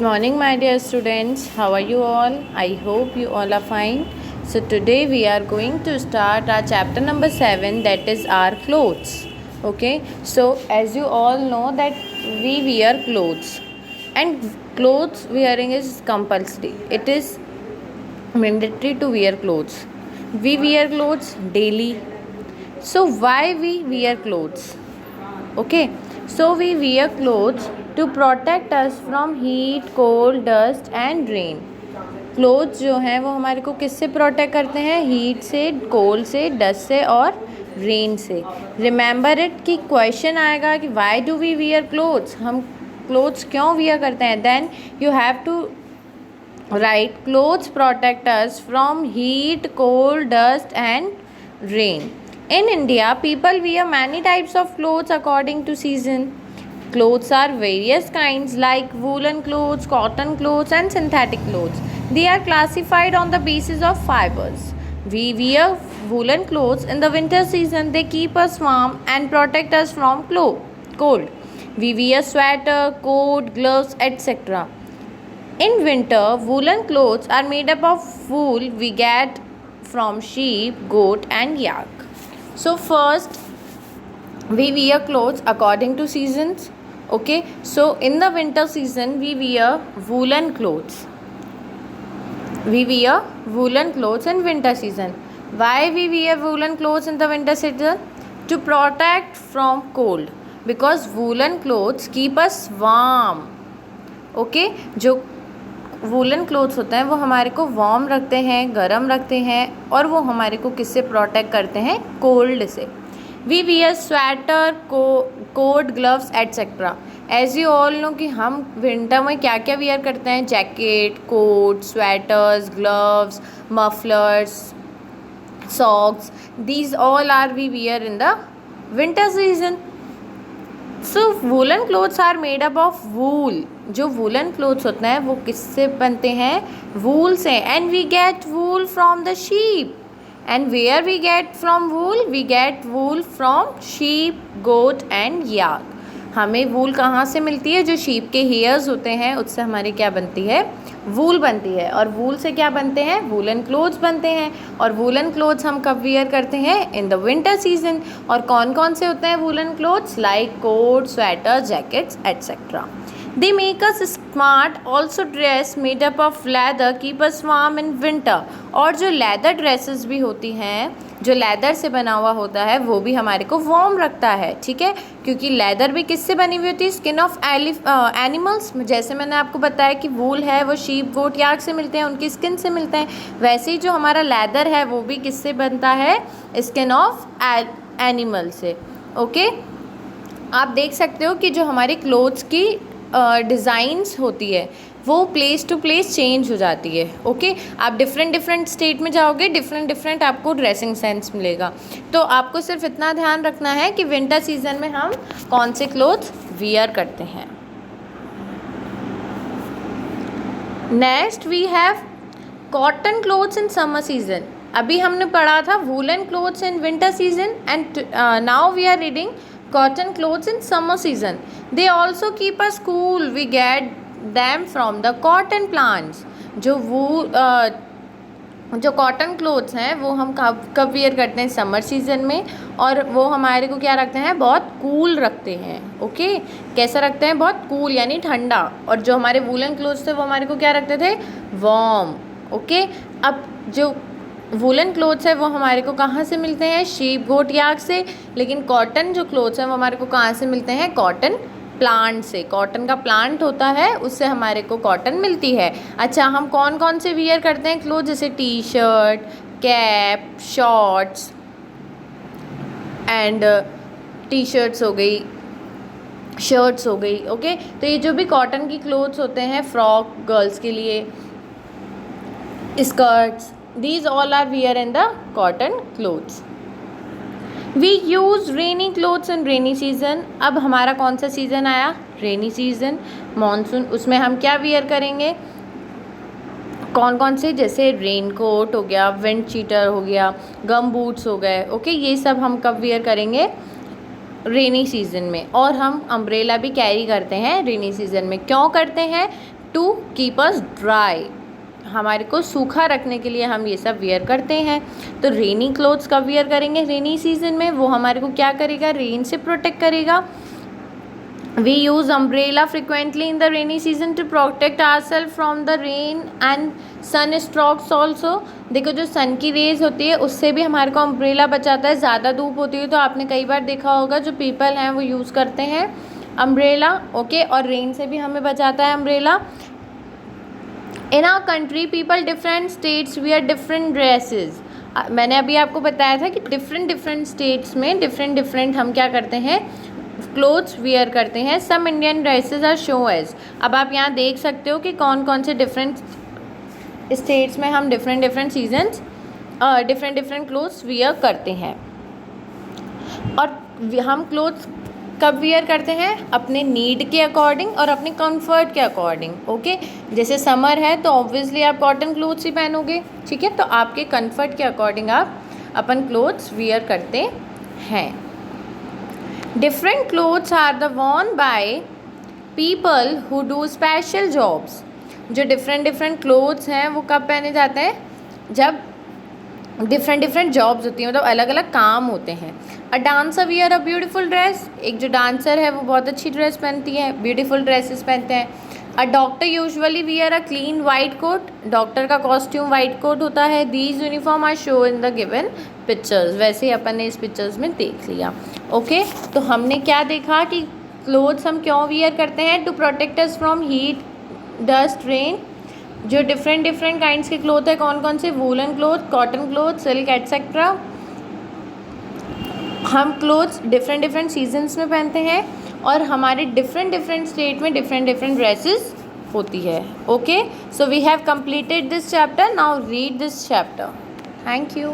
Morning, my dear students. How are you all? I hope you all are fine. So today we are going to start our chapter number 7, that is our clothes. Okay, so as you all know that we wear clothes, and clothes wearing is compulsory. It is mandatory to wear clothes. We wear clothes daily. So why we wear clothes? Okay, so we wear clothes to protect us from heat, cold, dust and rain. Clothes जो हैं वो हमारे को किससे protect करते हैं? Heat से, cold से, डस्ट से और रेन से. रिमेंबर इट कि क्वेश्चन आएगा कि why do we wear clothes, हम क्लोथ्स क्यों वियर करते हैं. Then you have to write clothes protect us from heat, cold, dust and rain. In India, people wear many types of clothes according to season. Clothes are various kinds like woolen clothes, cotton clothes and synthetic clothes. They are classified on the basis of fibers. We wear woolen clothes in the winter season. They keep us warm and protect us from cold. We wear sweater, coat, gloves, etc. In winter, woolen clothes are made up of wool we get from sheep, goat and yak. So first we wear clothes according to seasons. Okay, so in the winter season we wear woolen clothes. We wear woolen clothes in winter season. Why we wear woolen clothes in the winter season? To protect from cold, because woolen clothes keep us warm. Okay, जो woollen clothes होते हैं वो हमारे को warm रखते हैं, गर्म रखते हैं, और वो हमारे को किससे प्रोटेक्ट करते हैं? कोल्ड से. We wear sweater, coat, gloves etcetera. As you all know कि हम विंटर में क्या क्या वियर करते हैं? Jacket, coat, sweaters, gloves, mufflers, socks. These all are we wear in the winter season. So woollen clothes are made up of wool. जो woollen clothes होते हैं वो किससे बनते हैं? वूल से. And we get wool from the sheep. And where we get from wool? We get wool from sheep, goat and yak. हमें wool कहाँ से मिलती है? जो शीप के हेयर्स होते हैं उससे हमारी क्या बनती है? वूल बनती है. और वूल से क्या बनते हैं? वूलन क्लोथ्स बनते हैं. और वूलन क्लोथ्स हम कब वियर करते हैं? In the winter season. और कौन कौन से होते हैं woollen clothes? Like coat, sweater, jackets etcetera. They make us smart. Also dress made up of leather keep us warm in winter. और जो लेदर ड्रेसेस भी होती हैं, जो लेदर से बना हुआ होता है, वो भी हमारे को वार्म रखता है. ठीक है, क्योंकि लेदर भी किससे बनी हुई होती है? Skin of animals. जैसे मैंने आपको बताया कि वूल है वो शीप, गोट, याक से मिलते हैं, उनकी स्किन से मिलते हैं. वैसे ही जो हमारा लेदर है वो भी किससे बनता है? स्किन ऑफ एनिमल से. ओके, आप देख सकते हो कि जो हमारी क्लोथ्स की डिज़ाइंस होती है वो प्लेस टू प्लेस चेंज हो जाती है. ओके, आप डिफरेंट स्टेट में जाओगे, डिफरेंट आपको ड्रेसिंग सेंस मिलेगा. तो आपको सिर्फ इतना ध्यान रखना है कि विंटर सीजन में हम कौन से क्लोथ्स वियर करते हैं. Next we have cotton clothes in summer season. अभी हमने पढ़ा था woollen clothes in winter season, and now we are reading cotton clothes in summer season. They also keep us cool. We get them from the cotton plants. जो cotton clothes हैं वो हम कब wear करते हैं? समर सीजन में. और वो हमारे को क्या रखते हैं? बहुत कूल रखते हैं. ओके, कैसा रखते हैं? बहुत कूल यानी ठंडा. और जो हमारे वूलन क्लोथ्स थे वो हमारे को क्या रखते थे? वार्म. ओके, अब जो वूलन क्लोथ्स है वो हमारे को कहाँ से मिलते हैं? शीप, गोट, याक से. लेकिन कॉटन जो क्लोथ्स हैं वो हमारे को कहाँ से मिलते हैं? कॉटन प्लांट से. कॉटन का प्लांट होता है, उससे हमारे को कॉटन मिलती है. अच्छा, हम कौन कौन से वियर करते हैं क्लोथ? जैसे T shirt, cap, shorts and T shirts हो गई, शर्ट्स हो गई. ओके, तो ये जो भी कॉटन की क्लोथ्स होते हैं, फ्रॉक गर्ल्स के लिए, skirts, these all are wear in the cotton clothes. We use rainy clothes in rainy season. अब हमारा कौन सा सीज़न आया? Rainy season, monsoon. उसमें हम क्या वियर करेंगे? कौन कौन से? जैसे रेन कोट हो गया, विंड चीटर हो गया, गम बूट्स हो गए. ओके, ये सब हम कब वियर करेंगे? रेनी सीज़न में. और हम अम्ब्रेला भी कैरी करते हैं रेनी सीज़न में. क्यों करते हैं? टू कीप अस ड्राई, हमारे को सूखा रखने के लिए हम ये सब वियर करते हैं। तो रेनी क्लोथ्स कब वियर करेंगे? रेनी सीजन में। वो हमारे को क्या करेगा? रेन से प्रोटेक्ट करेगा। We use umbrella frequently in the rainy season to protect ourselves from the rain and sun strokes also। देखो जो सन की रेज होती है उससे भी हमारे को अम्ब्रेला बचाता है। ज़्यादा धूप होती है तो आपने कई बार देखा होगा जो पीपल हैं वो यूज़ करते हैं अम्ब्रेला, ओके। और रेन से भी हमें बचाता है umbrella. In our country people different states wear different dresses. मैंने अभी आपको बताया था कि डिफरेंट स्टेट्स में डिफरेंट हम क्या करते हैं? क्लोथ्स वियर करते हैं। Some Indian dresses are show as. अब आप यहाँ देख सकते हो कि कौन कौन से डिफरेंट स्टेट्स में हम different seasons different clothes wear करते हैं। और हम क्लोथ्स कब वियर करते हैं? अपने नीड के अकॉर्डिंग और अपने कंफर्ट के अकॉर्डिंग, ओके। जैसे समर है तो ऑब्वियसली आप कॉटन क्लोथ्स ही पहनोगे, ठीक है। तो आपके कंफर्ट के अकॉर्डिंग आप अपन क्लोथ्स वियर करते हैं। Different clothes are the worn by people who do special jobs। जो डिफरेंट क्लोथ्स हैं वो कब पहने जाते हैं? जब डिफरेंट जॉब्स होती हैं, मतलब अलग अलग काम होते हैं। A dancer wear a beautiful dress. एक जो डांसर है वो बहुत अच्छी ड्रेस पहनती है, ब्यूटीफुल ड्रेसेस पहनते हैं। A doctor usually wear a clean white coat. Doctor का कॉस्ट्यूम वाइट कोट होता है। These uniform are show in the given pictures. वैसे ही अपन ने इस पिक्चर्स में देख लिया, ओके। तो हमने क्या देखा कि क्लोथ्स हम क्यों वियर करते हैं? To protect us from heat, dust, rain. जो डिफरेंट काइंड्स के क्लोथ है कौन कौन से? Woollen cloth, cotton cloth, silk etcetera. हम क्लोथ्स डिफरेंट सीजन्स में पहनते हैं और हमारे डिफरेंट स्टेट में डिफरेंट ड्रेसेस होती है, okay. So we have completed this chapter. Now read this chapter. Thank you.